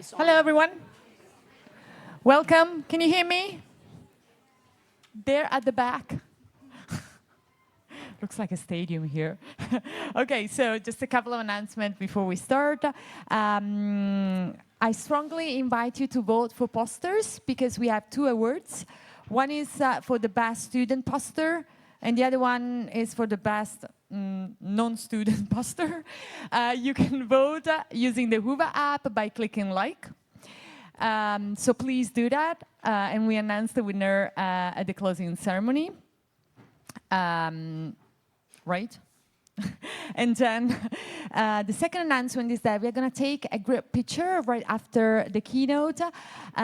Hello, everyone. Welcome. Can you hear me? There at the back. Looks like a stadium here. Okay, so just a couple of announcements before we start. I strongly invite you to vote for posters because we have two awards. One is for the best student poster, and the other one is for the best non-student poster. You can vote using the Hoover app by clicking like. So please do that, and we announce the winner at the closing ceremony. Right? And then the second announcement is that we're going to take a group picture right after the keynote.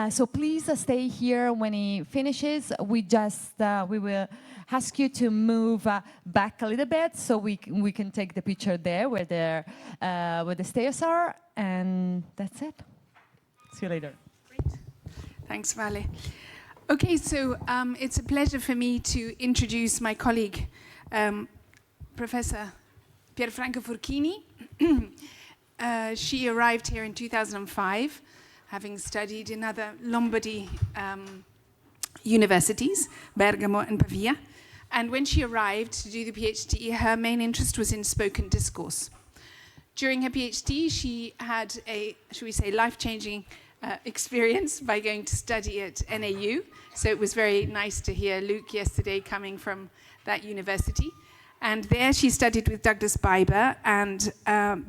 So please stay here when he finishes. We will ask you to move back a little bit so we can take the picture there where the stairs are. And that's it. See you later. Great. Thanks, Vale. Okay, so it's a pleasure for me to introduce my colleague, Professor Pierfranca Forchini. She arrived here in 2005, having studied in other Lombardy universities, Bergamo and Pavia. And when she arrived to do the PhD, her main interest was in spoken discourse. During her PhD, she had a, should we say, life-changing experience by going to study at NAU. So it was very nice to hear Luke yesterday coming from that university. And there she studied with Douglas Biber and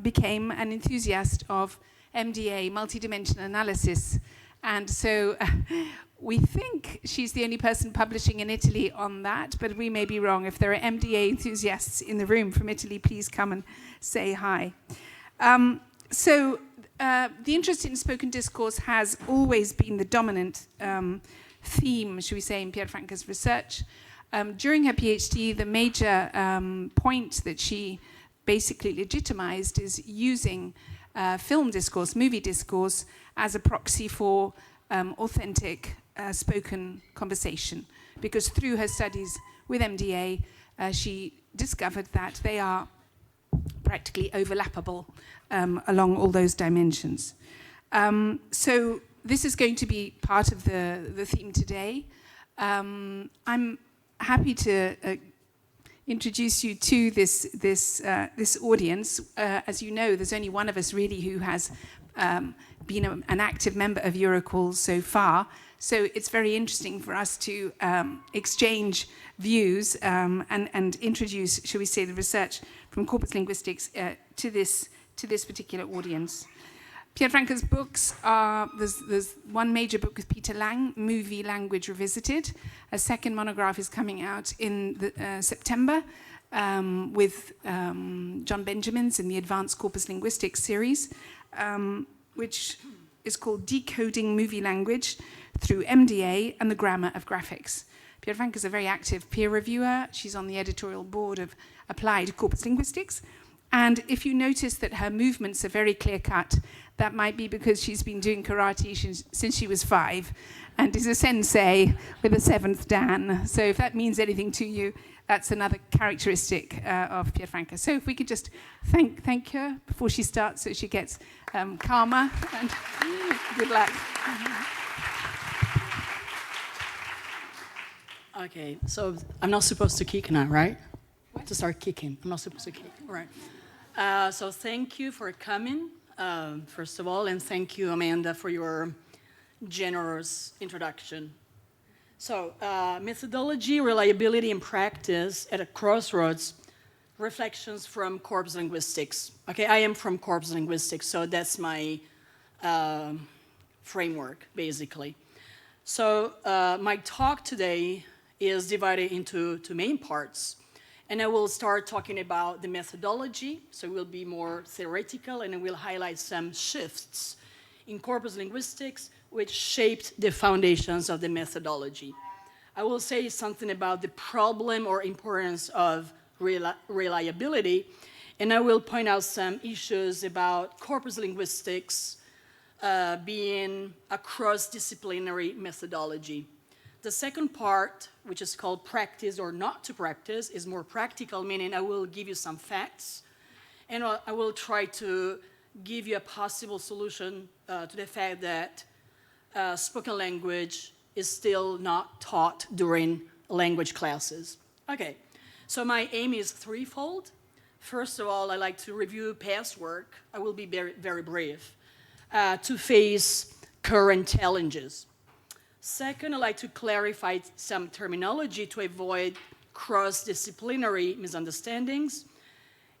became an enthusiast of MDA, multidimensional analysis. And so we think she's the only person publishing in Italy on that, but we may be wrong. If there are MDA enthusiasts in the room from Italy, please come and say hi. The interest in spoken discourse has always been the dominant theme, should we say, in Pierfranca's research. During her PhD, the major point that she basically legitimized is using film discourse, movie discourse, as a proxy for authentic spoken conversation. Because through her studies with MDA, she discovered that they are practically overlappable along all those dimensions. So this is going to be part of the theme today. I'm happy to introduce you to this audience. As you know, there's only one of us really who has been an active member of Eurocall so far. So it's very interesting for us to exchange views and introduce, shall we say, the research from corpus linguistics to this particular audience. Pierfranca's books are, there's one major book with Peter Lang, Movie Language Revisited. A second monograph is coming out in September with John Benjamin's in the Advanced Corpus Linguistics series, which is called Decoding Movie Language Through MDA and the Grammar of Graphics. Pierfranca is a very active peer reviewer. She's on the editorial board of Applied Corpus Linguistics. And if you notice that her movements are very clear-cut, that might be because she's been doing karate since she was 5 and is a sensei with a 7th Dan. So if that means anything to you, that's another characteristic of Pierfranca. So if we could just thank her before she starts so she gets calmer, and good luck. Okay, so I'm not supposed to kick now, right? What? To start kicking. I'm not supposed to kick, all right. So thank you for coming, first of all, and thank you, Amanda, for your generous introduction. So, methodology, reliability, and practice at a crossroads, reflections from corpus linguistics. Okay, I am from corpus linguistics, so that's my framework, basically. So, my talk today is divided into two main parts. And I will start talking about the methodology, so it will be more theoretical, and I will highlight some shifts in corpus linguistics which shaped the foundations of the methodology. I will say something about the problem or importance of reliability, and I will point out some issues about corpus linguistics being a cross-disciplinary methodology. The second part, which is called practice or not to practice, is more practical, meaning I will give you some facts, and I will try to give you a possible solution to the fact that spoken language is still not taught during language classes. Okay, so my aim is threefold. First of all, I like to review past work. I will be very, very brief. To face current challenges. Second, I like to clarify some terminology to avoid cross-disciplinary misunderstandings.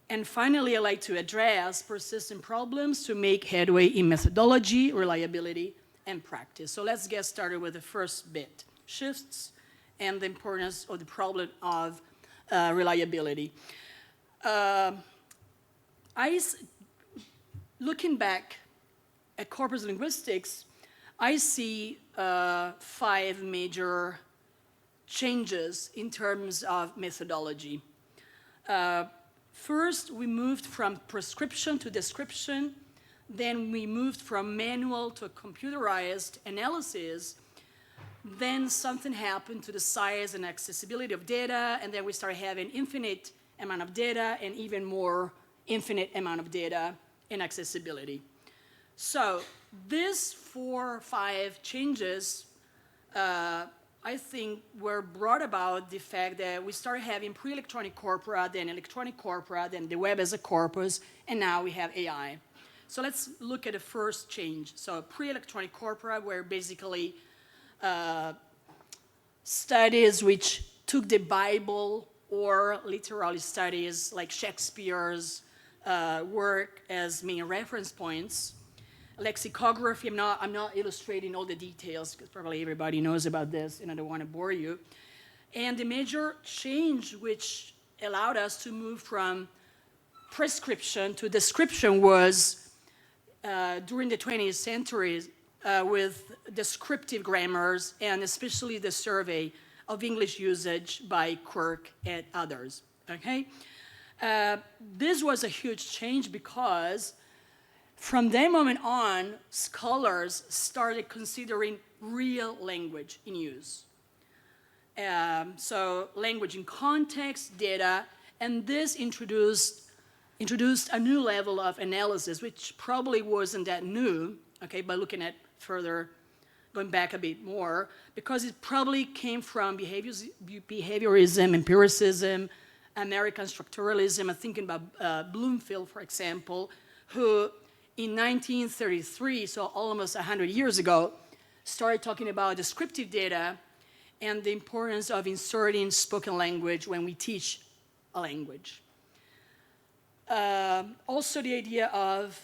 And finally, I like to address persistent problems to make headway in methodology, reliability, and practice. So let's get started with the first bit, shifts and the importance of the problem of reliability. Looking back at corpus linguistics, I see 5 major changes in terms of methodology. First, we moved from prescription to description. Then we moved from manual to computerized analysis. Then something happened to the size and accessibility of data, and then we started having infinite amount of data and even more infinite amount of data and accessibility. So these 4 or 5 changes, I think, were brought about the fact that we started having pre-electronic corpora, then electronic corpora, then the web as a corpus, and now we have AI. So let's look at the first change. So pre-electronic corpora were basically studies which took the Bible or literary studies like Shakespeare's work as main reference points. Lexicography, I'm not illustrating all the details because probably everybody knows about this and I don't want to bore you. And the major change which allowed us to move from prescription to description was during the 20th century with descriptive grammars and especially the survey of English usage by Quirk and others, okay? This was a huge change because from that moment on, scholars started considering real language in use. So language in context, data, and this introduced a new level of analysis, which probably wasn't that new, okay, by looking at further, going back a bit more, because it probably came from behaviorism, empiricism, American structuralism. I'm thinking about Bloomfield, for example, who in 1933, so almost 100 years ago, started talking about descriptive data and the importance of inserting spoken language when we teach a language. Also the idea of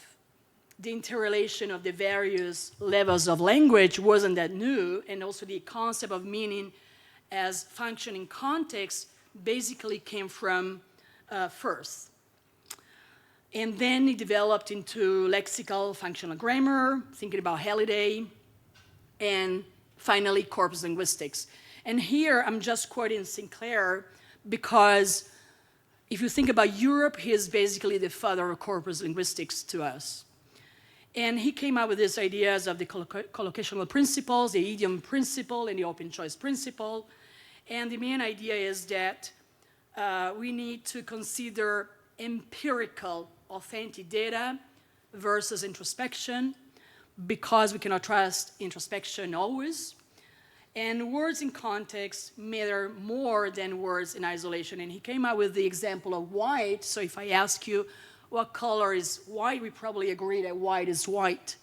the interrelation of the various levels of language wasn't that new, and also the concept of meaning as functioning context basically came from Firth. And then it developed into lexical functional grammar, thinking about Halliday, and finally corpus linguistics. And here I'm just quoting Sinclair because if you think about Europe, he is basically the father of corpus linguistics to us. And he came up with these ideas of the collocational principles, the idiom principle, and the open choice principle. And the main idea is that we need to consider empirical, authentic data versus introspection, because we cannot trust introspection always. And words in context matter more than words in isolation. And he came out with the example of white. So if I ask you, what color is white? We probably agree that white is white.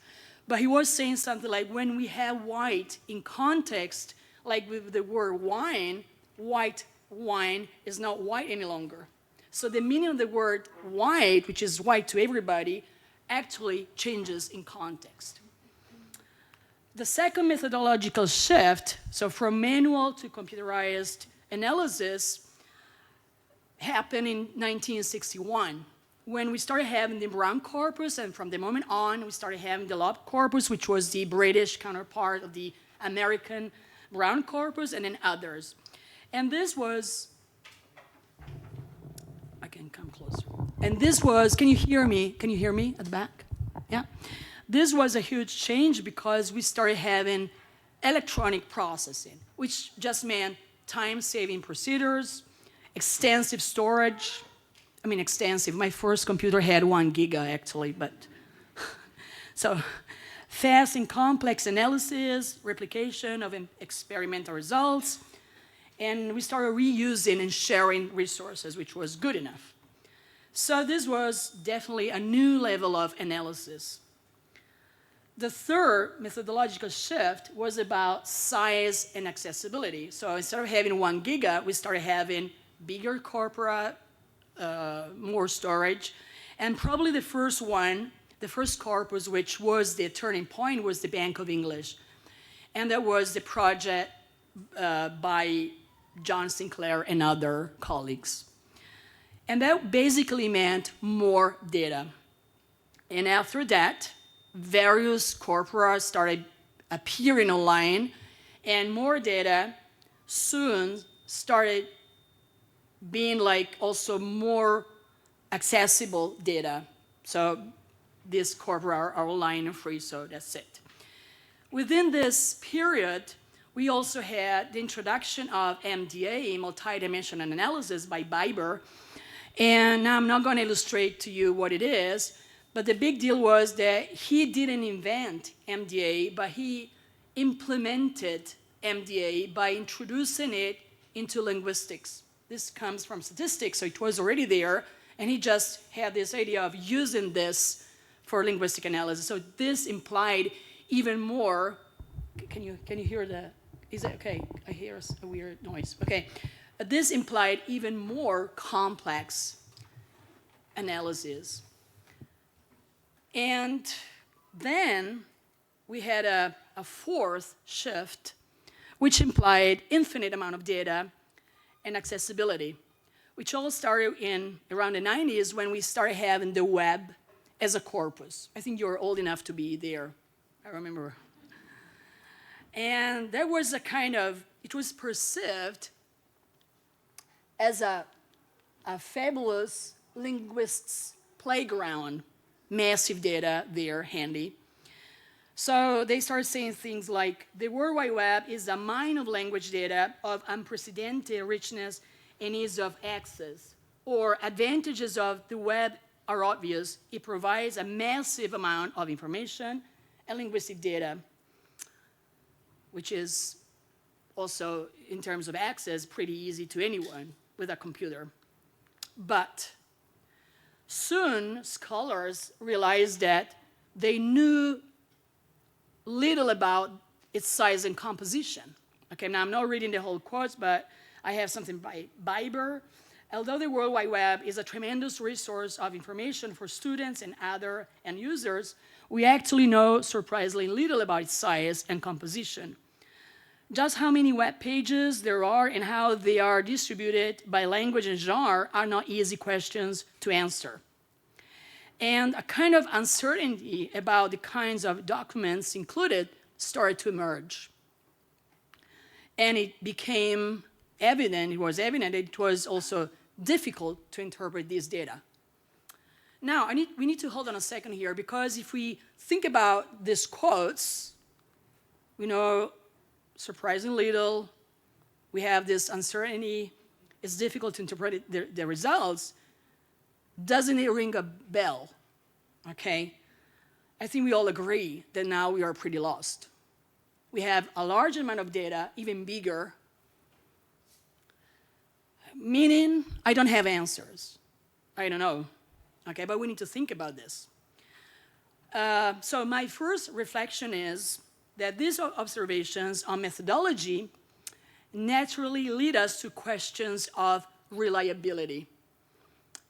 But he was saying something like, when we have white in context, like with the word wine, white wine is not white any longer. So the meaning of the word white, which is white to everybody, actually changes in context. The second methodological shift, so from manual to computerized analysis, happened in 1961, when we started having the Brown corpus, and from the moment on, we started having the Loeb corpus, which was the British counterpart of the American Brown corpus, and then others. And this was, I can come closer. And this was, can you hear me? Can you hear me at the back? Yeah. This was a huge change because we started having electronic processing, which just meant time-saving procedures, extensive storage. I mean, extensive. My first computer had 1 giga, actually, but So fast and complex analysis, replication of experimental results, and we started reusing and sharing resources, which was good enough. So this was definitely a new level of analysis. The third methodological shift was about size and accessibility. So instead of having 1 giga, we started having bigger corpora, more storage, and probably the first corpus, which was the turning point, was the Bank of English. And that was the project by John Sinclair and other colleagues. And that basically meant more data. And after that, various corpora started appearing online, and more data soon started being like also more accessible data. So these corpora are online and free, so that's it. Within this period, we also had the introduction of MDA, multidimensional analysis, by Biber. And now I'm not going to illustrate to you what it is, but the big deal was that he didn't invent MDA, but he implemented MDA by introducing it into linguistics. This comes from statistics, so it was already there, and he just had this idea of using this for linguistic analysis. So this implied even more. Can you hear the? Is it okay? I hear a weird noise. Okay, this implied even more complex analysis. And then we had a fourth shift, which implied infinite amount of data and accessibility, which all started in around the 90s when we started having the web as a corpus. I think you're old enough to be there. I remember. And there was a kind of, it was perceived as a fabulous linguists' playground, massive data there handy. So they started saying things like, the World Wide Web is a mine of language data of unprecedented richness and ease of access. Or advantages of the web are obvious. It provides a massive amount of information and linguistic data, which is also, in terms of access, pretty easy to anyone with a computer. But soon, scholars realized that they knew little about its size and composition. Okay, now I'm not reading the whole quotes, but I have something by Biber. Although the World Wide Web is a tremendous resource of information for students and other end users, we actually know surprisingly little about its size and composition. Just how many web pages there are and how they are distributed by language and genre are not easy questions to answer. And a kind of uncertainty about the kinds of documents included started to emerge. And it became evident, it was also difficult to interpret this data. Now, we need to hold on a second here, because if we think about these quotes, we know surprisingly little, we have this uncertainty, it's difficult to interpret the results. Doesn't it ring a bell? Okay? I think we all agree that now we are pretty lost. We have a large amount of data, even bigger, meaning I don't have answers. I don't know. Okay, but we need to think about this. So my first reflection is that these observations on methodology naturally lead us to questions of reliability,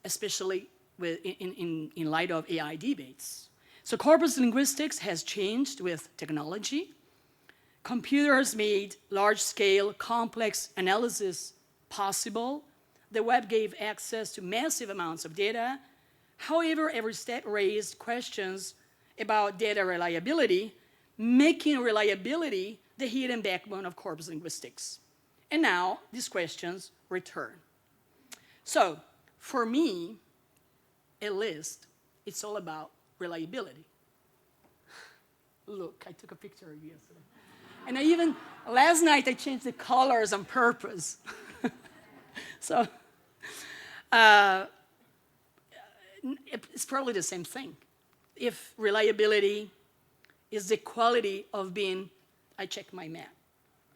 especially in light of AI debates. So corpus linguistics has changed with technology. Computers made large-scale, complex analysis possible. The web gave access to massive amounts of data. However, every step raised questions about data reliability, making reliability the hidden backbone of corpus linguistics. And now these questions return. So for me, at least, it's all about reliability. Look, I took a picture of you yesterday. And last night I changed the colors on purpose. So it's probably the same thing. if reliability is the quality of being, I checked my map.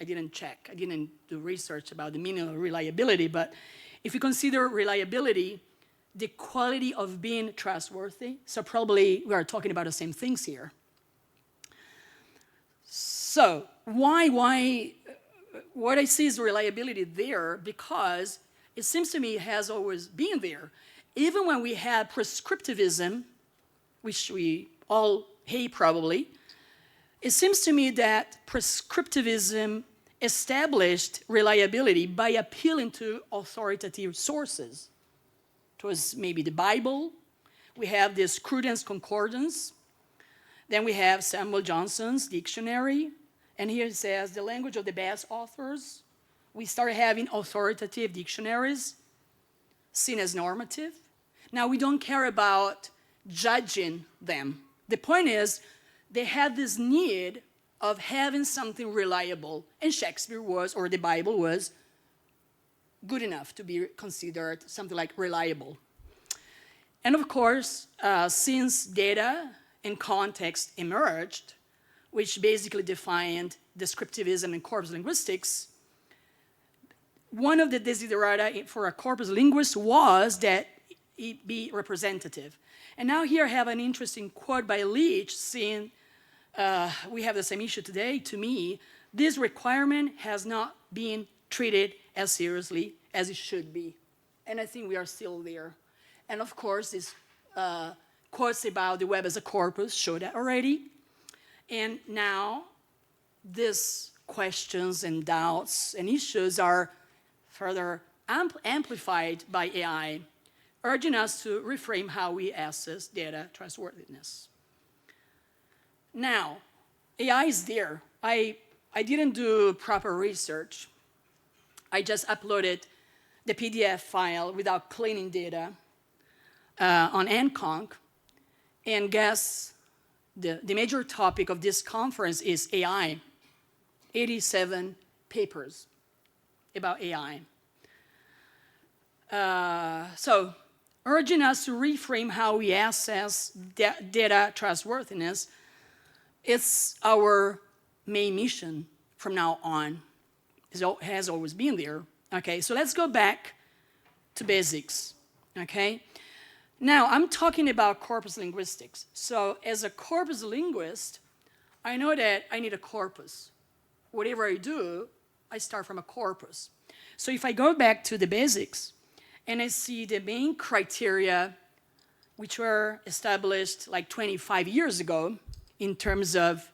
I didn't do research about the meaning of reliability, but if you consider reliability the quality of being trustworthy, so probably we are talking about the same things here. So what I see is reliability there because it seems to me it has always been there. Even when we had prescriptivism, which we all hate probably, it seems to me that prescriptivism established reliability by appealing to authoritative sources. It was maybe the Bible. We have this Cruden's Concordance. Then we have Samuel Johnson's dictionary. And here it says the language of the best authors. We started having authoritative dictionaries seen as normative. Now we don't care about judging them. The point is they had this need of having something reliable. And Shakespeare was, or the Bible was, good enough to be considered something like reliable. And of course, since data and context emerged, which basically defined descriptivism and corpus linguistics, one of the desiderata for a corpus linguist was that it be representative. And now here I have an interesting quote by Leach saying, we have the same issue today. To me, this requirement has not been treated as seriously as it should be. And I think we are still there. And of course, this quotes about the web as a corpus show that already. And now, these questions and doubts and issues are further amplified by AI, urging us to reframe how we assess data trustworthiness. Now, AI is there. I didn't do proper research. I just uploaded the PDF file without cleaning data on nconc, and guess the major topic of this conference is AI. 87 papers about AI. So, urging us to reframe how we assess data trustworthiness, it's our main mission from now on. It has always been there. Okay, so let's go back to basics. Okay, now I'm talking about corpus linguistics. So as a corpus linguist, I know that I need a corpus. Whatever I do, I start from a corpus. So if I go back to the basics and I see the main criteria which were established like 25 years ago in terms of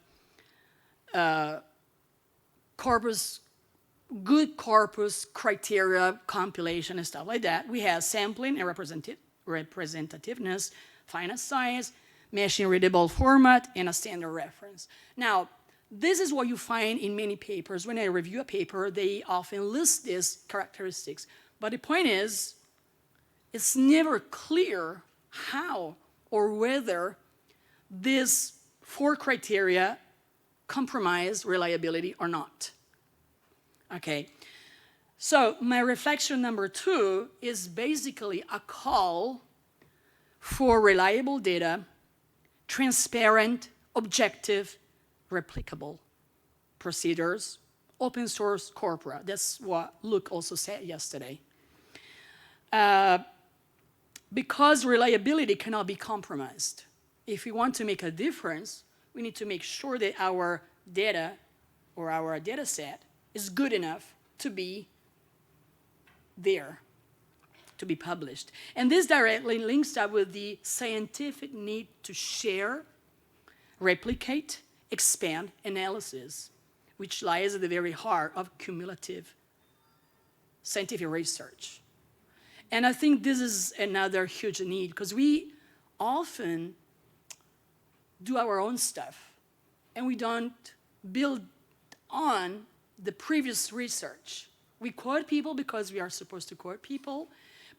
good corpus criteria, compilation, and stuff like that. We have sampling and representativeness, finite size, machine-readable format, and a standard reference. Now, this is what you find in many papers. When I review a paper, they often list these characteristics. But the point is, it's never clear how or whether these 4 criteria compromise reliability or not. Okay, so my reflection number 2 is basically a call for reliable data, transparent, objective, replicable procedures, open source corpora. That's what Luke also said yesterday. Because reliability cannot be compromised. If we want to make a difference, we need to make sure that our data or our data set is good enough to be there, to be published. And this directly links up with the scientific need to share, replicate, expand analysis, which lies at the very heart of cumulative scientific research. And I think this is another huge need, because we often do our own stuff, and we don't build on the previous research. We quote people because we are supposed to quote people,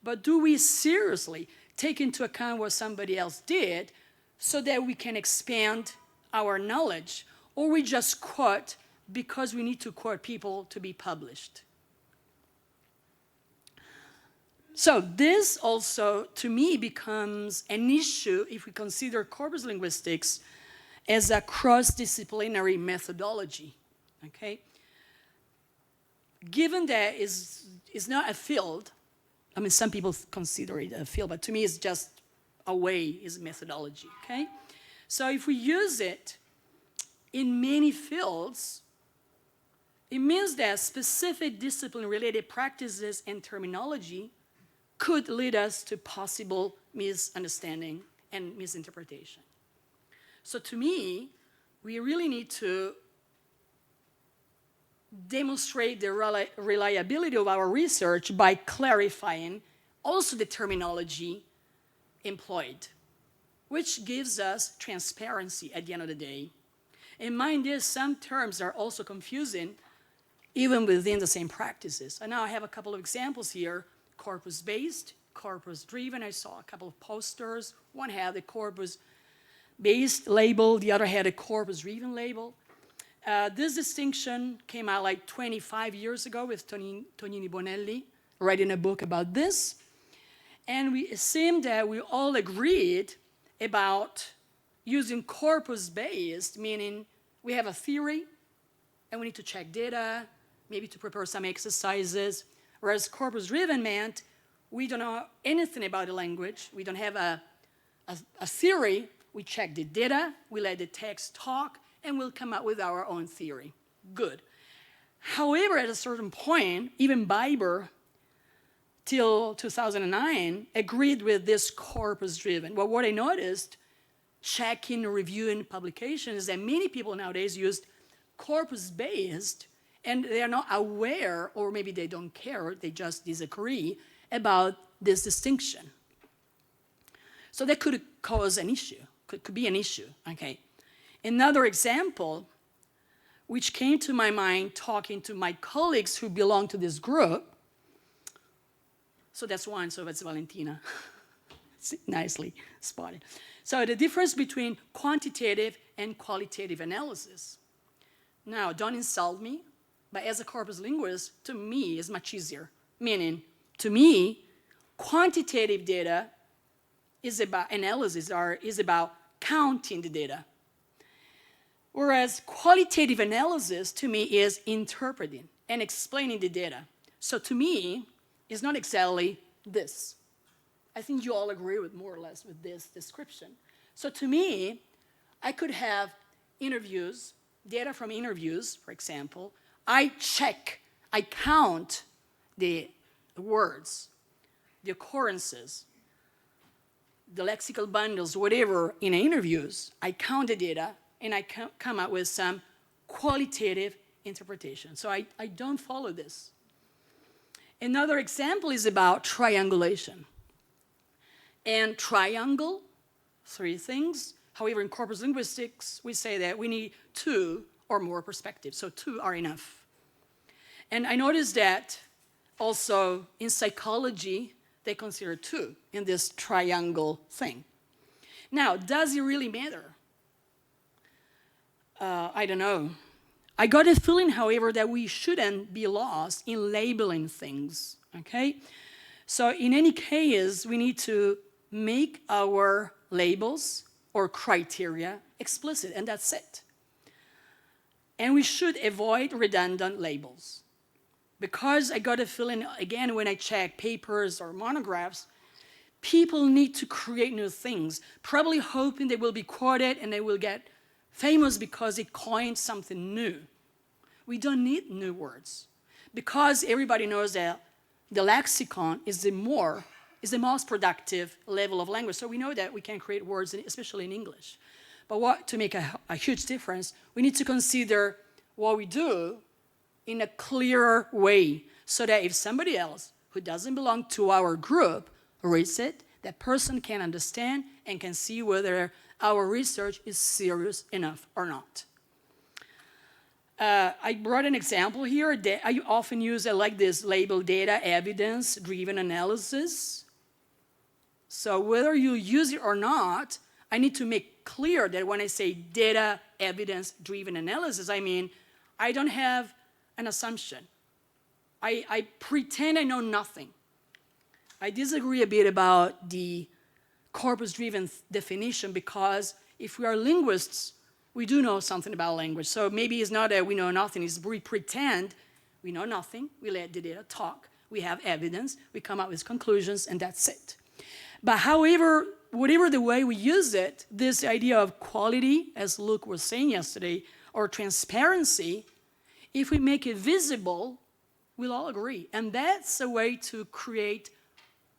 but do we seriously take into account what somebody else did so that we can expand our knowledge, or we just quote because we need to quote people to be published? So this also, to me, becomes an issue if we consider corpus linguistics as a cross-disciplinary methodology, okay? Given that it's not a field, I mean, some people consider it a field, but to me it's just a way, it's a methodology, okay? So if we use it in many fields, it means that specific discipline-related practices and terminology could lead us to possible misunderstanding and misinterpretation. So to me, we really need to demonstrate the reliability of our research by clarifying also the terminology employed, which gives us transparency at the end of the day. And mind you, some terms are also confusing even within the same practices. And now I have a couple of examples here: corpus-based, corpus-driven. I saw a couple of posters. One had the corpus-based label, the other had a corpus-driven label. This distinction came out like 25 years ago with Tonini Bonelli writing a book about this. And it seemed that we all agreed about using corpus-based, meaning we have a theory and we need to check data, maybe to prepare some exercises, whereas corpus-driven meant we don't know anything about the language, we don't have a theory, we check the data, we let the text talk, and we'll come up with our own theory. Good. However, at a certain point, even Biber, till 2009, agreed with this corpus-driven. Well, what I noticed, checking, reviewing publications, is that many people nowadays used corpus-based, and they are not aware, or maybe they don't care, they just disagree about this distinction. So that could cause an issue, could be an issue, okay? Another example, which came to my mind talking to my colleagues who belong to this group, so that's one, so that's Valentina. Nicely spotted. So the difference between quantitative and qualitative analysis. Now, don't insult me, but as a corpus linguist, to me, is much easier. Meaning, to me, quantitative data is about analysis, or is about counting the data. Whereas qualitative analysis, to me, is interpreting and explaining the data. So to me, it's not exactly this. I think you all agree with more or less with this description. So to me, I could have interviews, data from interviews, for example. I check, I count the words, the occurrences, the lexical bundles, whatever, in interviews. I count the data, and I come up with some qualitative interpretation. So I don't follow this. Another example is about triangulation. And triangle, three things. However, in corpus linguistics, we say that we need two or more perspectives, so two are enough. And I noticed that also in psychology, they consider two in this triangle thing. Now, does it really matter? I don't know. I got a feeling, however, that we shouldn't be lost in labeling things, okay? So in any case, we need to make our labels or criteria explicit, and that's it. And we should avoid redundant labels. Because I got a feeling, again, when I check papers or monographs, people need to create new things, probably hoping they will be quoted and they will get famous because they coined something new. We don't need new words. Because everybody knows that the lexicon is the most productive level of language. So we know that we can create words, especially in English. But to make a huge difference, we need to consider what we do in a clearer way, so that if somebody else who doesn't belong to our group reads it, that person can understand and can see whether our research is serious enough or not. I brought an example here that I often use like this label data evidence-driven analysis. So whether you use it or not, I need to make clear that when I say data evidence-driven analysis, I mean I don't have an assumption. I pretend I know nothing. I disagree a bit about the corpus-driven definition, because if we are linguists, we do know something about language. So maybe it's not that we know nothing, it's we pretend we know nothing, we let the data talk, we have evidence, we come up with conclusions, and that's it. But however, whatever the way we use it, this idea of quality, as Luke was saying yesterday, or transparency, if we make it visible, we'll all agree. And that's a way to create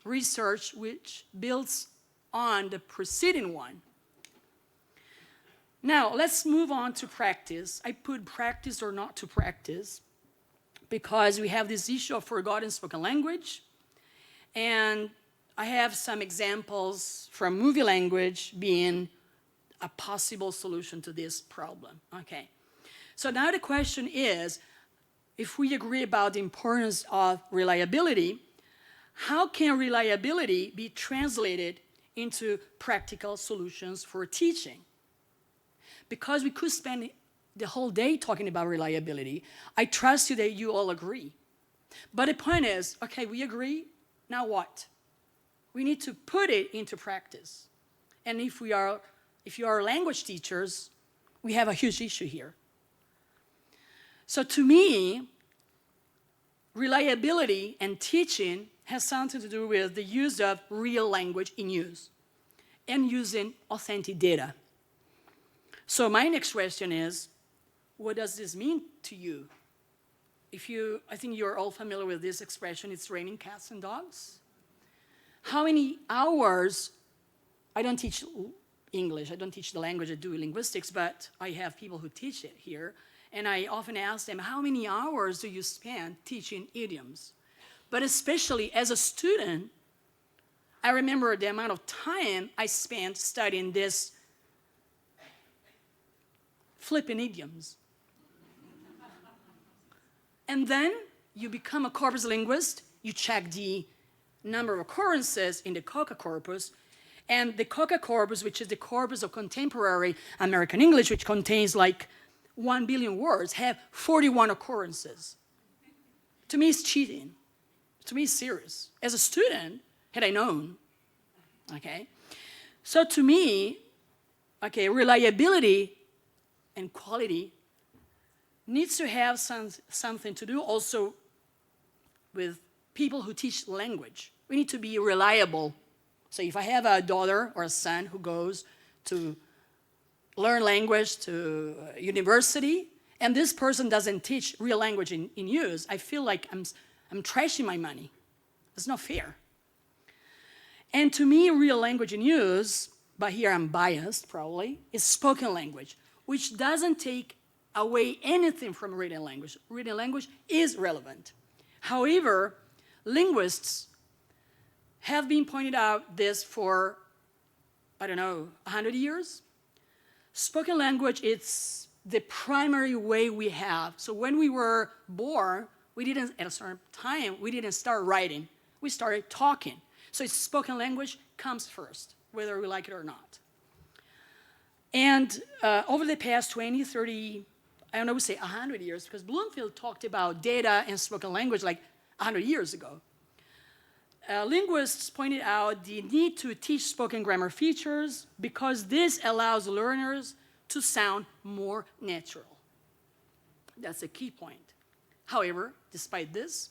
research which builds on the preceding one. Now, let's move on to practice. I put practice or not to practice because we have this issue of forgotten spoken language, and I have some examples from movie language being a possible solution to this problem. Okay. So now the question is, if we agree about the importance of reliability, how can reliability be translated into practical solutions for teaching? Because we could spend the whole day talking about reliability. I trust you that you all agree. But the point is, okay, we agree, now what? We need to put it into practice. And if you are language teachers, we have a huge issue here. So to me, reliability and teaching has something to do with the use of real language in use and using authentic data. So my next question is, what does this mean to you? I think you're all familiar with this expression, it's raining cats and dogs. How many hours, I don't teach English, I don't teach the language, I do linguistics, but I have people who teach it here, and I often ask them, how many hours do you spend teaching idioms? But especially as a student, I remember the amount of time I spent studying this flipping idioms. And then you become a corpus linguist, you check the number of occurrences in the COCA corpus, and the COCA corpus, which is the corpus of contemporary American English, which contains like 1 billion words, have 41 occurrences. To me, it's cheating. To me, it's serious. As a student, had I known, okay? So to me, okay, reliability and quality needs to have something to do also with people who teach language. We need to be reliable. So if I have a daughter or a son who goes to learn language to university, and this person doesn't teach real language in use, I feel like I'm trashing my money. It's not fair. And to me, real language in use, but here I'm biased probably, is spoken language, which doesn't take away anything from written language. Written language is relevant. However, linguists have been pointed out this for, 100 years. Spoken language, it's the primary way we have. So when we were born, at a certain time, we didn't start writing. We started talking. So spoken language comes first, whether we like it or not. And over the past 20, 30, I would say 100 years, because Bloomfield talked about data and spoken language like 100 years ago. Linguists pointed out the need to teach spoken grammar features because this allows learners to sound more natural. That's a key point. However, despite this,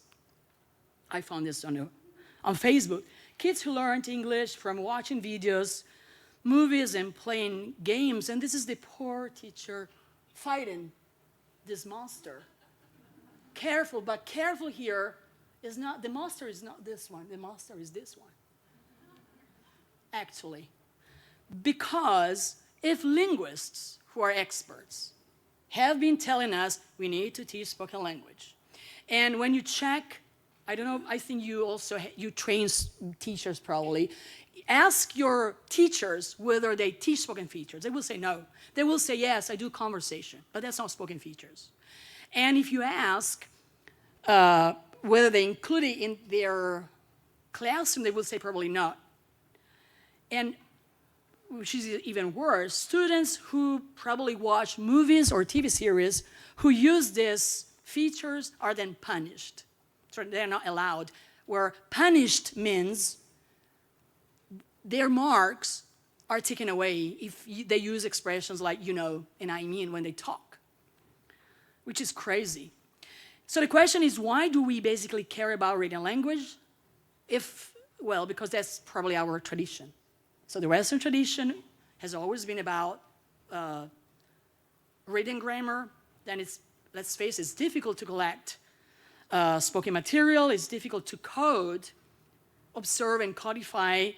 I found this on Facebook. Kids who learned English from watching videos, movies, and playing games, and this is the poor teacher fighting this monster. Careful, but careful here is not, the monster is not this one, the monster is this one. Actually, because if linguists who are experts have been telling us we need to teach spoken language, and when you check, I don't know, I think you also, you train teachers probably, ask your teachers whether they teach spoken features. They will say no. They will say, yes, I do conversation, but that's not spoken features. And if you ask whether they include it in their classroom, they will say probably not. And which is even worse, students who probably watch movies or TV series who use these features are then punished. So they're not allowed. where punished means their marks are taken away if they use expressions like you know and I mean when they talk, which is crazy. So the question is, why do we basically care about reading language? Well, because that's probably our tradition. So the Western tradition has always been about reading grammar. Then let's face it, it's difficult to collect spoken material. It's difficult to code, observe, and codify.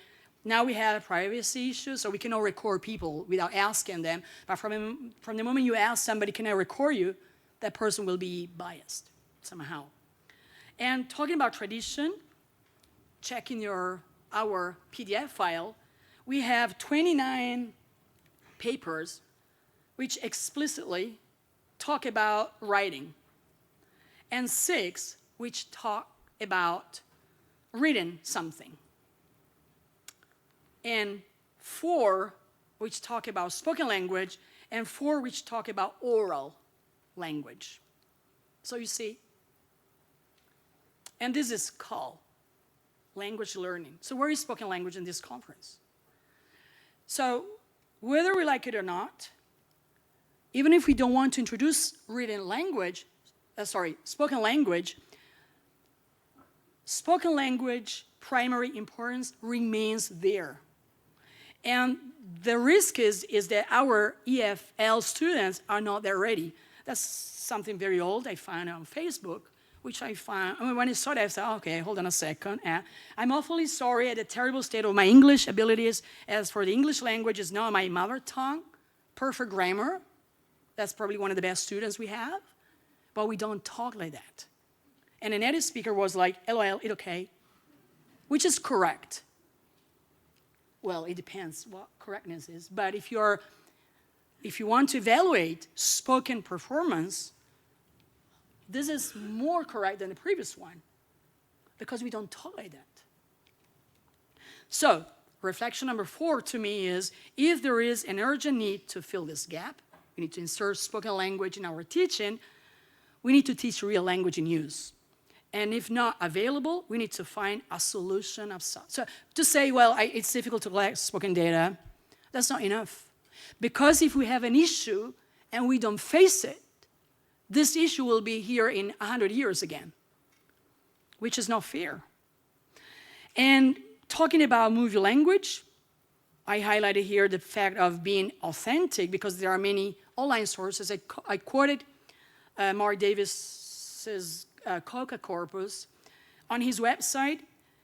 Now we have privacy issues, so we cannot record people without asking them. But from the moment you ask somebody, can I record you, that person will be biased somehow. And talking about tradition, checking our PDF file, we have 29 papers which explicitly talk about writing, and 6 which talk about reading something, and 4 which talk about spoken language, and 4 which talk about oral language. So you see, and this is called language learning. So where is spoken language in this conference? So whether we like it or not, even if we don't want to introduce spoken language primary importance remains there. And the risk is that our EFL students are not there ready. That's something very old I found on Facebook, which I found, when I saw that, I said, okay, hold on a second. I'm awfully sorry at the terrible state of my English abilities. As for the English language, it's not my mother tongue. Perfect grammar. That's probably one of the best students we have. But we don't talk like that. And a native speaker was like, LOL, it okay? Which is correct. Well, it depends what correctness is. But if you want to evaluate spoken performance, this is more correct than the previous one, because we don't talk like that. So, reflection number 4 to me is, if there is an urgent need to fill this gap, we need to insert spoken language in our teaching, we need to teach real language in use. And if not available, we need to find a solution of some. So to say, well, it's difficult to collect spoken data, that's not enough. Because if we have an issue and we don't face it, this issue will be here in 100 years again, which is not fair. And talking about movie language, I highlighted here the fact of being authentic, because there are many online sources. I quoted Mark Davis's Coca corpus. On his website,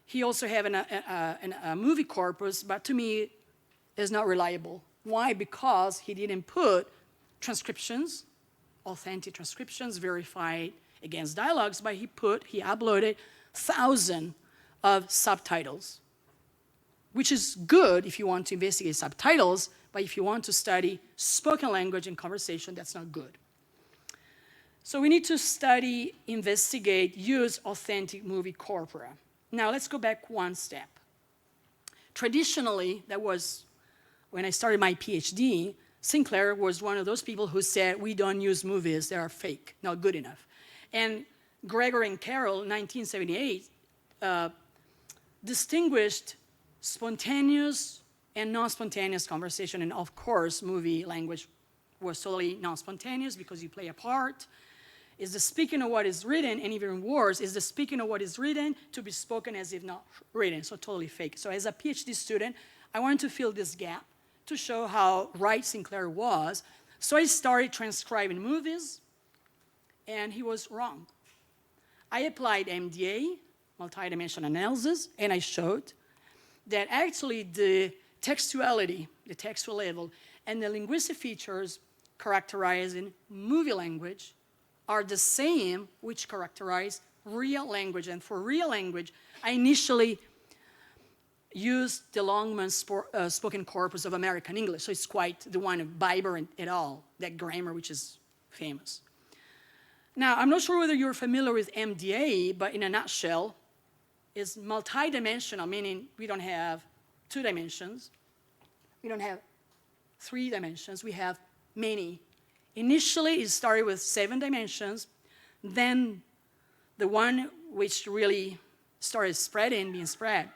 he also have a movie corpus, but to me, it's not reliable. Why? Because he didn't put transcriptions, authentic transcriptions verified against dialogues, but he uploaded thousands of subtitles, which is good if you want to investigate subtitles, but if you want to study spoken language and conversation, that's not good. So we need to study, investigate, use authentic movie corpora. Now let's go back one step. Traditionally, that was when I started my PhD, Sinclair was one of those people who said, we don't use movies, they are fake, not good enough. And Gregor and Carroll, in 1978, distinguished spontaneous and non-spontaneous conversation. And of course, movie language was totally non-spontaneous because you play a part. Is the speaking of what is written, and even worse, is the speaking of what is written to be spoken as if not written, so totally fake. So as a PhD student, I wanted to fill this gap to show how right Sinclair was. So I started transcribing movies, and he was wrong. I applied MDA, multidimensional analysis, and I showed that actually the textuality, the textual level, and the linguistic features characterizing movie language are the same which characterize real language. And for real language, I initially used the Longman spoken corpus of American English. So it's quite the one of Biber et al., that grammar which is famous. Now, I'm not sure whether you're familiar with MDA, but in a nutshell, it's multidimensional, meaning we don't have 2 dimensions. We don't have 3 dimensions. We have many. Initially, it started with 7 dimensions. Then the one which really started spreading, being spread,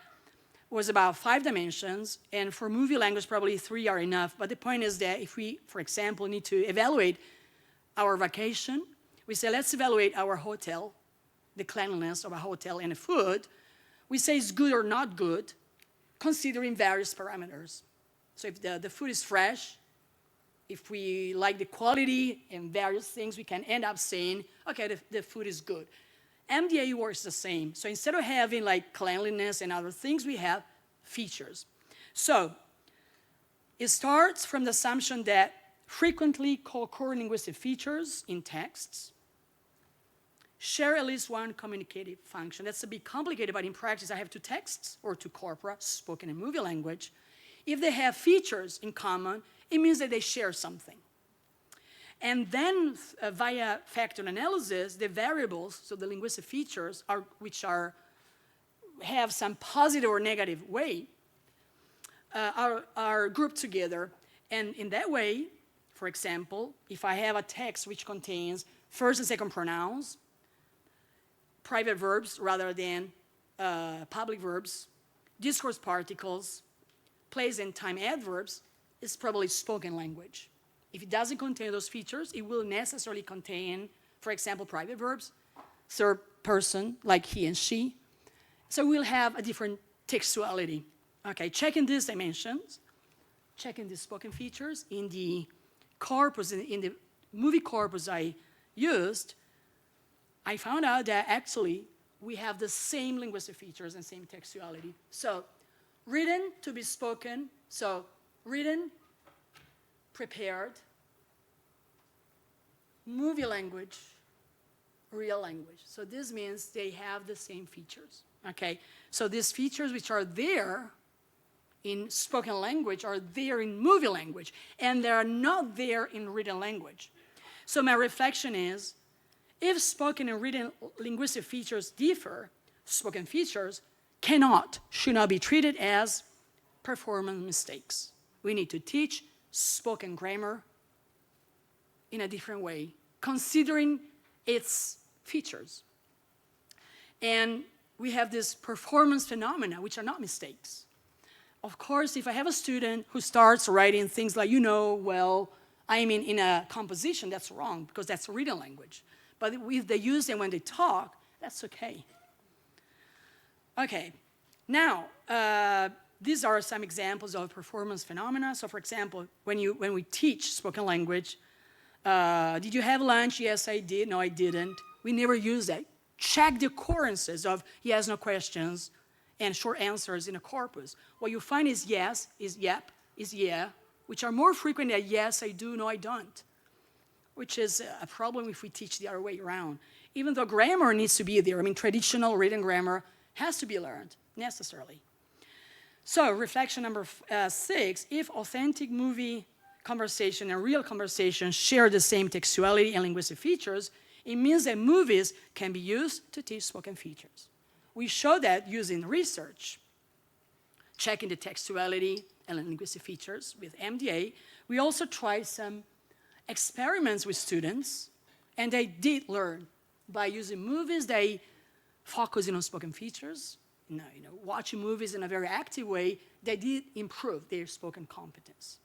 was about 5 dimensions, and for movie language, probably 3 are enough. But the point is that if we, for example, need to evaluate our vacation, we say, let's evaluate our hotel, the cleanliness of a hotel and the food. We say it's good or not good, considering various parameters. So if the food is fresh, if we like the quality and various things, we can end up saying, okay, the food is good. MDA works the same. So instead of having like cleanliness and other things, we have features. So it starts from the assumption that frequently co-occurring linguistic features in texts share at least one communicative function. That's a bit complicated, but in practice, I have 2 texts or 2 corpora, spoken and movie language. If they have features in common, it means that they share something. And then via factor analysis, the variables, so the linguistic features, have some positive or negative weight, are grouped together. And in that way, for example, if I have a text which contains first and second pronouns, private verbs rather than public verbs, discourse particles, place and time adverbs, it's probably spoken language. If it doesn't contain those features, it will necessarily contain, for example, private verbs, third person, like he and she. So we'll have a different textuality. Okay, checking these dimensions, checking these spoken features in the corpus, in the movie corpus I used, I found out that actually we have the same linguistic features and same textuality. So written to be spoken, so written, prepared, movie language, real language. So this means they have the same features, okay? So these features which are there in spoken language are there in movie language, and they are not there in written language. So my reflection is, if spoken and written linguistic features differ, spoken features should not be treated as performance mistakes. We need to teach spoken grammar in a different way, considering its features. And we have this performance phenomena, which are not mistakes. Of course, if I have a student who starts writing things like, well, I mean, in a composition, that's wrong, because that's a written language. But if they use them when they talk, that's okay. Okay, now, these are some examples of performance phenomena. So for example, when we teach spoken language, did you have lunch? Yes, I did. No, I didn't. We never use that. Check the occurrences of yes, no questions, and short answers in a corpus. What you find is yes, is yep, is yeah, which are more frequent than yes, I do, no, I don't, which is a problem if we teach the other way around. Even though grammar needs to be there. I mean, traditional written grammar has to be learned, necessarily. So, reflection number 6, if authentic movie conversation and real conversation share the same textuality and linguistic features, it means that movies can be used to teach spoken features. We show that using research, checking the textuality and linguistic features with MDA. We also tried some experiments with students, and they did learn. By using movies, they focusing on spoken features, watching movies in a very active way, they did improve their spoken competence.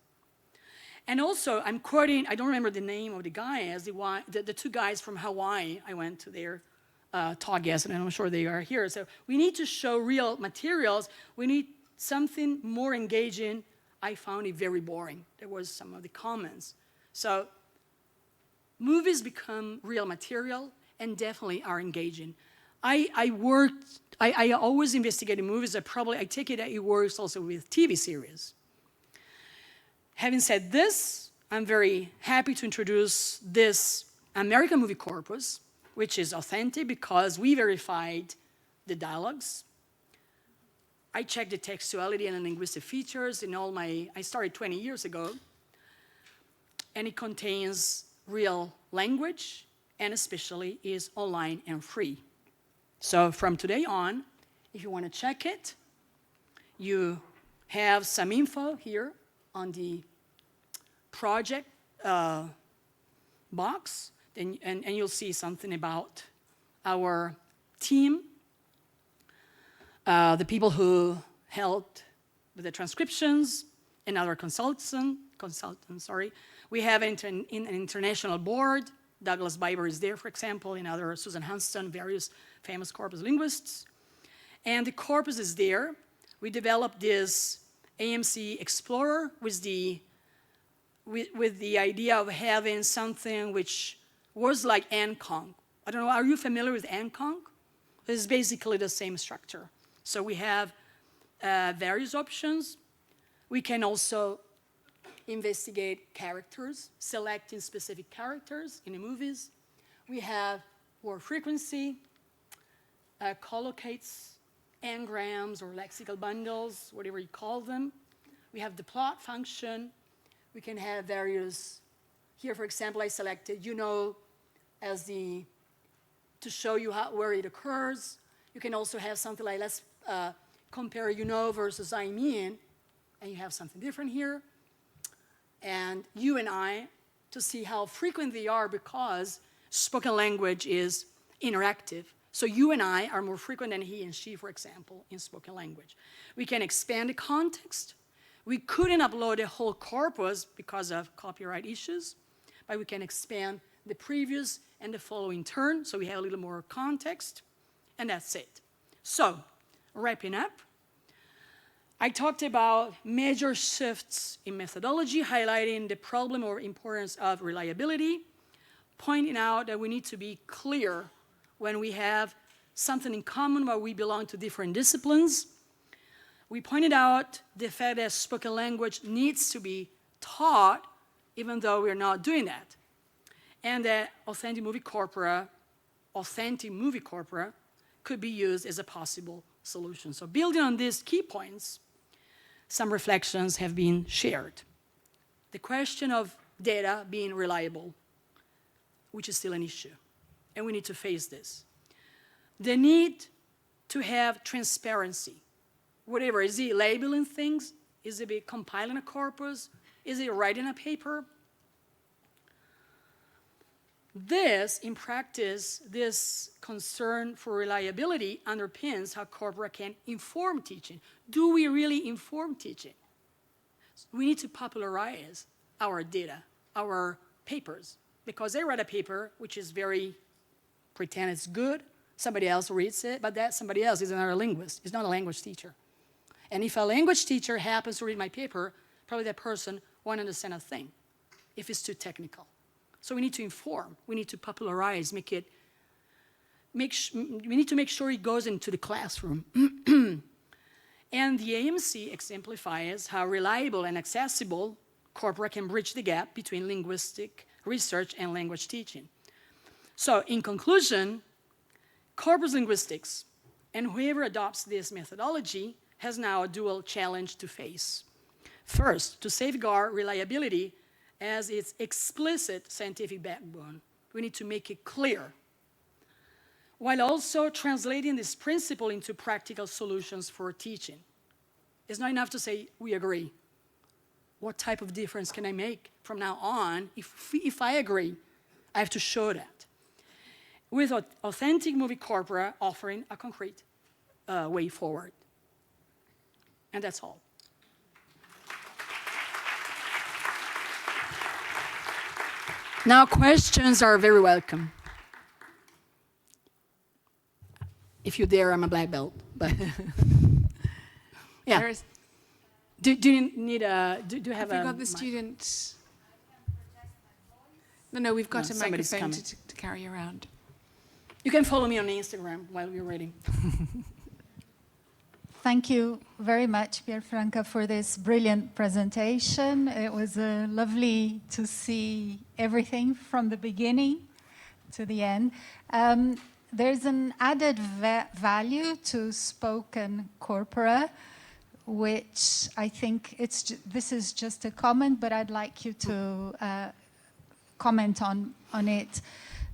And also, I'm quoting, I don't remember the name of the guys, the 2 guys from Hawaii. I went to their talk yesterday, and I'm sure they are here. So we need to show real materials. We need something more engaging. I found it very boring. There was some of the comments. So movies become real material and definitely are engaging. I always investigated movies. I take it that it works also with TV series. Having said this, I'm very happy to introduce this American Movie Corpus, which is authentic because we verified the dialogues. I checked the textuality and the linguistic features in I started 20 years ago, and it contains real language, and especially is online and free. So from today on, if you want to check it, you have some info here on the project box, and you'll see something about our team. the people who helped with the transcriptions, and other consultants. We have an international board. Douglas Biber is there, for example, and other Susan Hunston, various famous corpus linguists. And the corpus is there. We developed this AMC-Xplorer with the idea of having something which was like ANCONC. I don't know, are you familiar with ANCONC? It's basically the same structure. So we have various options. We can also investigate characters, selecting specific characters in the movies. We have word frequency, collocates, engrams or lexical bundles, whatever you call them. We have the plot function. We can have various, here for example I selected as to show you where it occurs. You can also have something like, let's compare versus I mean, and you have something different here. And you and I, to see how frequent they are, because spoken language is interactive. So you and I are more frequent than he and she, for example, in spoken language. We can expand the context. We couldn't upload a whole corpus because of copyright issues, but we can expand the previous and the following turn, so we have a little more context, and that's it. So, wrapping up, I talked about major shifts in methodology, highlighting the problem or importance of reliability, pointing out that we need to be clear when we have something in common where we belong to different disciplines. We pointed out the fact that spoken language needs to be taught, even though we're not doing that. And that authentic movie corpora could be used as a possible solution. So building on these key points, some reflections have been shared. The question of data being reliable, which is still an issue, and we need to face this. The need to have transparency. Whatever, is it labeling things? Is it compiling a corpus? Is it writing a paper? This, in practice, this concern for reliability underpins how corpora can inform teaching. Do we really inform teaching? We need to popularize our data, our papers, because they write a paper which is very, pretend it's good, somebody else reads it, but that somebody else is another linguist, is not a language teacher. And if a language teacher happens to read my paper, probably that person won't understand a thing if it's too technical. So we need to inform, we need to popularize, we need to make sure it goes into the classroom. And the AMC exemplifies how reliable and accessible corpora can bridge the gap between linguistic research and language teaching. So in conclusion, corpus linguistics, and whoever adopts this methodology, has now a dual challenge to face. First, to safeguard reliability as its explicit scientific backbone. We need to make it clear, while also translating this principle into practical solutions for teaching. It's not enough to say, we agree. What type of difference can I make from now on? If I agree, I have to show that. With authentic movie corpora offering a concrete way forward. And that's all. Now, questions are very welcome. If you dare, I'm a black belt. But yeah. Do you need a? Do you have a? Have we got the student? No, we've got a microphone to carry around. You can follow me on Instagram while you're reading. Thank you very much, Pierfranca, for this brilliant presentation. It was lovely to see everything from the beginning to the end. There's an added value to spoken corpora, which I think this is just a comment, but I'd like you to comment on it.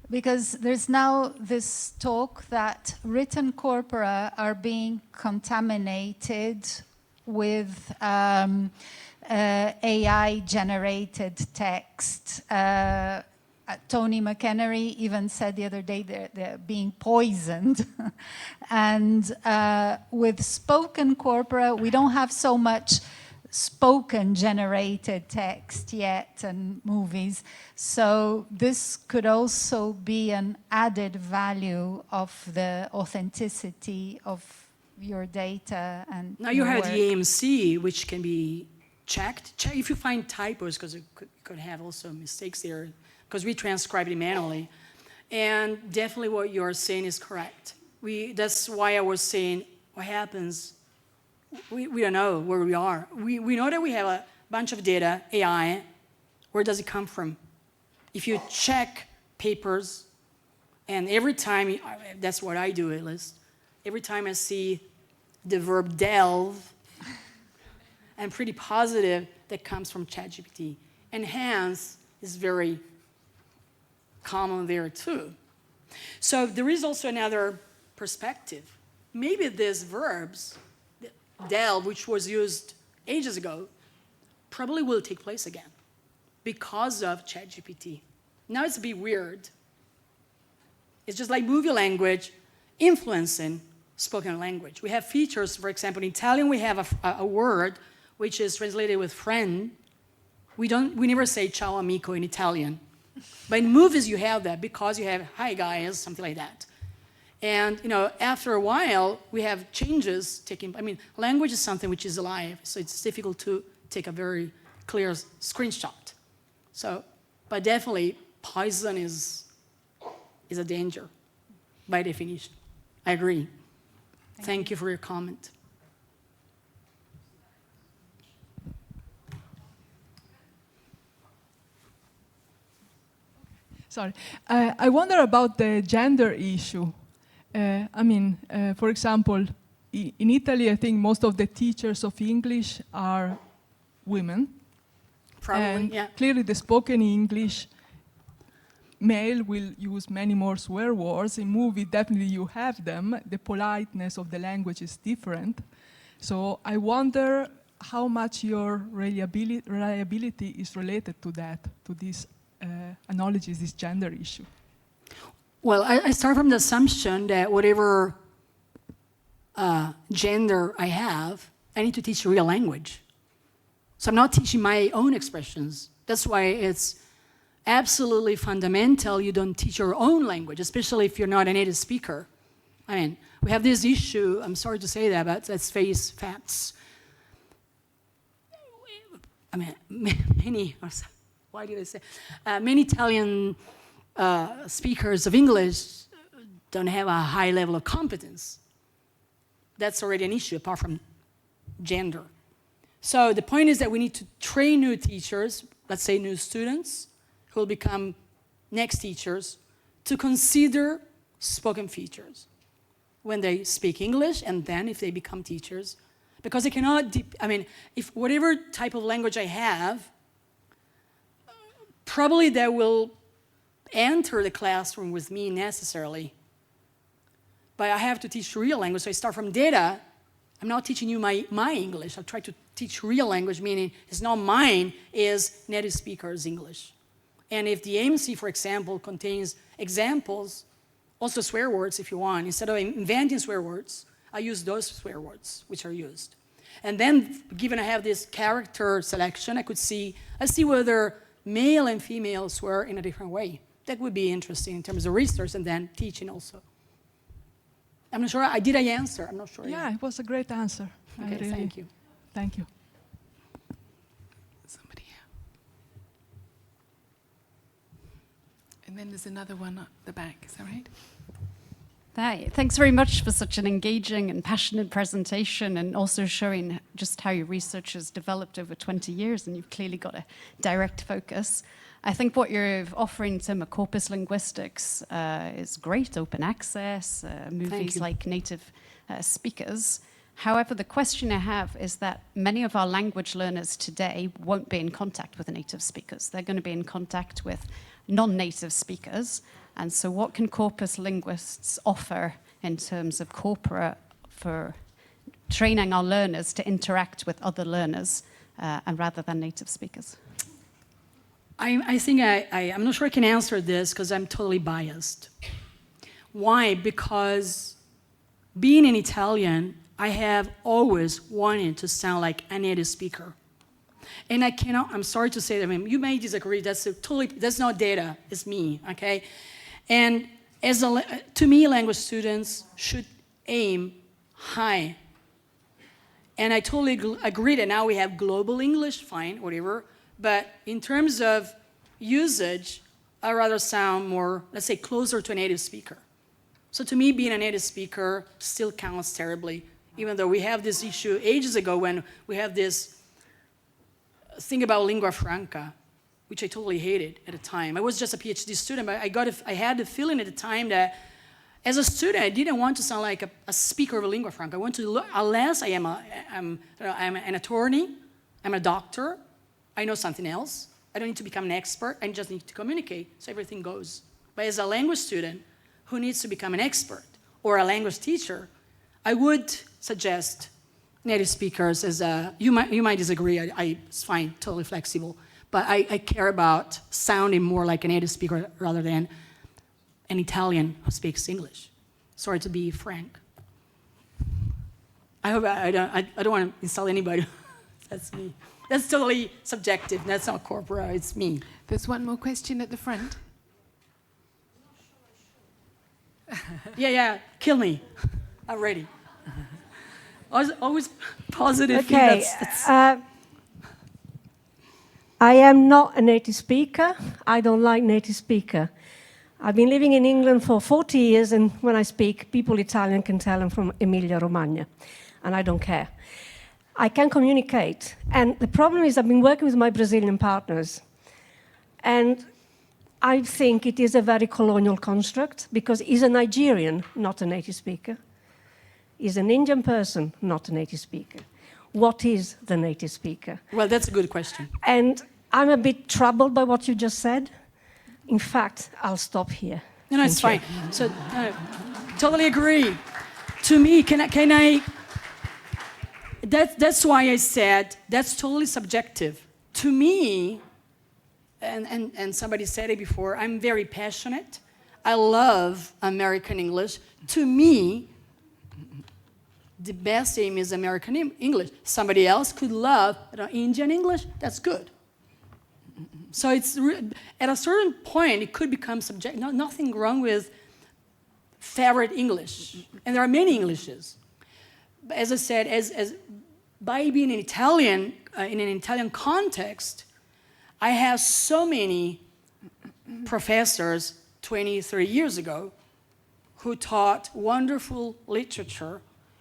Because there's now this talk that written corpora are being contaminated with AI-generated text Tony McHenry even said the other day they're being poisoned. And with spoken corpora, we don't have so much spoken generated text yet and movies. So this could also be an added value of the authenticity of your data. And now you have the AMC, which can be checked. If you find typos, because you could have also mistakes there, because we transcribe it manually. And definitely what you're saying is correct. That's why I was saying what happens, we don't know where we are. We know that we have a bunch of data, AI. Where does it come from? If you check papers, and every time, that's what I do at least, every time I see the verb delve, I'm pretty positive that comes from ChatGPT. Enhance is very common there too. So there is also another perspective. Maybe these verbs, delve, which was used ages ago, probably will take place again because of ChatGPT. Now it's a bit weird. It's just like movie language influencing spoken language. We have features, for example, in Italian we have a word which is translated with friend. We never say ciao amico in Italian. But in movies you have that because you have hi guys, something like that. And after a while we have changes taking. Language is something which is alive, so it's difficult to take a very clear screenshot. So, but definitely poison is a danger by definition. I agree. Thank you for your comment. Sorry. I wonder about the gender issue. For example, in Italy, I think most of the teachers of English are women. Probably, and yeah. Clearly, the spoken English male will use many more swear words. In movie, definitely you have them. The politeness of the language is different. So I wonder how much your reliability is related to that, to this acknowledges this gender issue. Well, I start from the assumption that whatever gender I have, I need to teach real language. So I'm not teaching my own expressions. That's why it's absolutely fundamental you don't teach your own language, especially if you're not a native speaker. We have this issue, I'm sorry to say that, but let's face facts. Many Italian speakers of English don't have a high level of competence. That's already an issue apart from gender. So the point is that we need to train new teachers, let's say new students, who will become next teachers, to consider spoken features when they speak English and then if they become teachers. Because they cannot, if whatever type of language I have, probably they will enter the classroom with me necessarily. But I have to teach real language, so I start from data. I'm not teaching you my English. I'll try to teach real language, meaning it's not mine, it's native speakers' English. And if the AMC, for example, contains examples, also swear words if you want, instead of inventing swear words, I use those swear words which are used. And then, given I have this character selection, let's see whether male and female swear in a different way. That would be interesting in terms of research and then teaching also. I'm not sure, did I answer? I'm not sure. Yeah, it was a great answer. Okay, thank you. Thank you. Somebody here. And then there's another one at the back, is that right? Hi, thanks very much for such an engaging and passionate presentation and also showing just how your research has developed over 20 years and you've clearly got a direct focus. I think what you're offering to corpus linguistics is great, open access, movies like native speakers. However, the question I have is that many of our language learners today won't be in contact with the native speakers. They're going to be in contact with non-native speakers. And so what can corpus linguists offer in terms of corpora for training our learners to interact with other learners and rather than native speakers? I think I'm not sure I can answer this because I'm totally biased. Why? Because being an Italian, I have always wanted to sound like a native speaker. And I cannot, I'm sorry to say that, I mean, you may disagree, that's not data, it's me, okay? And to me, language students should aim high. And I totally agree that now we have global English, fine, whatever, but in terms of usage, I'd rather sound more, let's say, closer to a native speaker. So to me, being a native speaker still counts terribly, even though we have this issue ages ago when we have this thing about lingua franca, which I totally hated at the time. I was just a PhD student, but I had the feeling at the time that as a student, I didn't want to sound like a speaker of a lingua franca. I want to look, unless I'm an attorney, I'm a doctor, I know something else. I don't need to become an expert, I just need to communicate, so everything goes. But as a language student who needs to become an expert or a language teacher, I would suggest native speakers as you might disagree, it's fine, totally flexible, but I care about sounding more like a native speaker rather than an Italian who speaks English. Sorry to be frank. I hope I don't want to insult anybody. That's me. That's totally subjective. That's not corpora, it's me. There's one more question at the front. Yeah, kill me. I'm ready. Always positive. Okay. I am not a native speaker. I don't like native speaker. I've been living in England for 40 years, and when I speak, people Italian can tell I'm from Emilia-Romagna, and I don't care. I can communicate, and the problem is I've been working with my Brazilian partners, and I think it is a very colonial construct, because he's a Nigerian, not a native speaker. He's an Indian person, not a native speaker. What is the native speaker? Well, that's a good question. And I'm a bit troubled by what you just said. In fact, I'll stop here. No, it's fine. So, totally agree. To me, can I? That's why I said that's totally subjective. To me, and somebody said it before, I'm very passionate. I love American English. To me, the best aim is American English. Somebody else could love Indian English, that's good. So it's at a certain point, it could become subjective. Nothing wrong with favorite English. And there are many Englishes. But as I said, as by being an Italian, in an Italian context, I have so many professors 20, 30 years ago who taught wonderful literature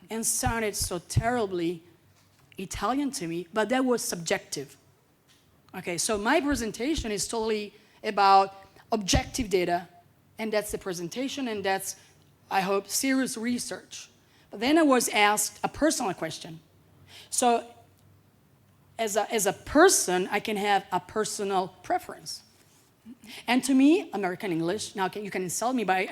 and sounded so terribly Italian to me, but that was subjective. Okay, so my presentation is totally about objective data, and that's the presentation, and that's, I hope, serious research. But then I was asked a personal question. So as a person, I can have a personal preference. And to me, American English, now you can insult me, but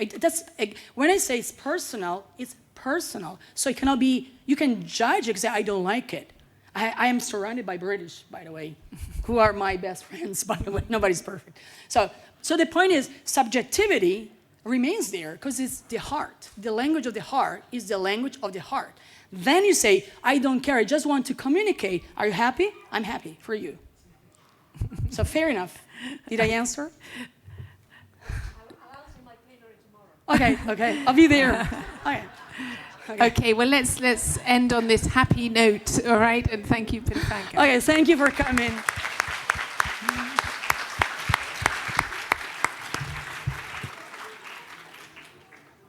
when I say it's personal, it's personal. So it cannot be, you can judge it, say, I don't like it. I am surrounded by British, by the way, who are my best friends, by the way. Nobody's perfect. So the point is, subjectivity remains there because it's the heart. The language of the heart is the language of the heart. Then you say, I don't care, I just want to communicate. Are you happy? I'm happy for you. So fair enough. Did I answer? I'll answer my plenary tomorrow. Okay, I'll be there. Okay. Okay, well, let's end on this happy note, all right? And thank you, Pierfranca. Okay, thank you for coming.